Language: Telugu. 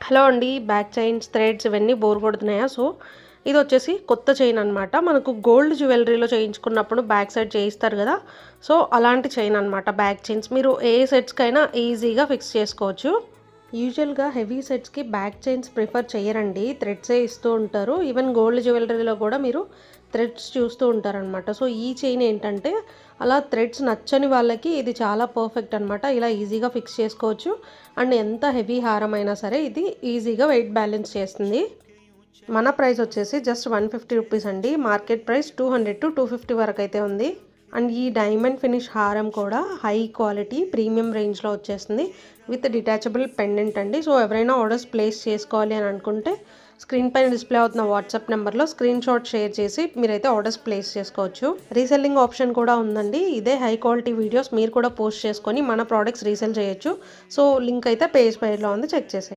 హలో అండి. బ్యాక్ చైన్స్, థ్రెడ్స్ ఇవన్నీ బోర్ కొడుతున్నాయా? సో, ఇదొచ్చేసి కొత్త చైన్ అనమాట. మనకు గోల్డ్ జ్యువెలరీలో చేయించుకున్నప్పుడు బ్యాక్ సైడ్ చేయిస్తారు గదా! సో, అలాంటి చైన్ అనమాట బ్యాక్ చైన్స్. మీరు ఏ సెట్స్‌కైనా ఈజీగా ఫిక్స్ చేసుకోవచ్చు. యూజువల్‌గా హెవీ సెట్స్‌కి బ్యాక్ చైన్స్ ప్రిఫర్ చెయ్యరండి. థ్రెడ్సే ఇస్తూ ఉంటారు. ఈవెన్ గోల్డ్ జ్యువెలరీలో గూడా మీరు థ్రెడ్స్ చూస్తూ ఉంటారనమాట. సో, ఈ చైన్ ఏంటంటే అలా థ్రెడ్స్ నచ్చని వాళ్ళకి ఇది చాలా పర్ఫెక్ట్ అనమాట. ఇలా ఈజీగా ఫిక్స్ చేసుకోవచ్చు. అండ్ ఎంత హెవీ హారం అయినా సరే ఇది ఈజీగా వెయిట్ బ్యాలెన్స్ చేస్తుంది. మన ప్రైస్ వచ్చేసి జస్ట్ 150 రూపీస్ అండి. మార్కెట్ ప్రైస్ 200-250 వరకైతే ఉంది. అండ్ ఈ డైమండ్ ఫినిష్ హారం కూడా హై క్వాలిటీ ప్రీమియం రేంజ్లో వచ్చేస్తుంది విత్ డిటాచబుల్ పెండెంట్ అండి. సో ఎవరైనా ఆర్డర్స్ ప్లేస్ చేసుకోవాలి అని అనుకుంటే స్క్రీన్ పైన డిస్ప్లే అవుతున్న వాట్సాప్ నెంబర్లో స్క్రీన్ షాట్ షేర్ చేసి మీరైతే ఆర్డర్స్ ప్లేస్ చేసుకోవచ్చు. రీసెల్లింగ్ ఆప్షన్ కూడా ఉందండి. ఇదే హై క్వాలిటీ వీడియోస్ మీరు కూడా పోస్ట్ చేసుకొని మన ప్రోడక్ట్స్ రీసెల్ చేయొచ్చు. సో లింక్ అయితే పేజ్ పైలో ఉంది, చెక్ చేసేయండి.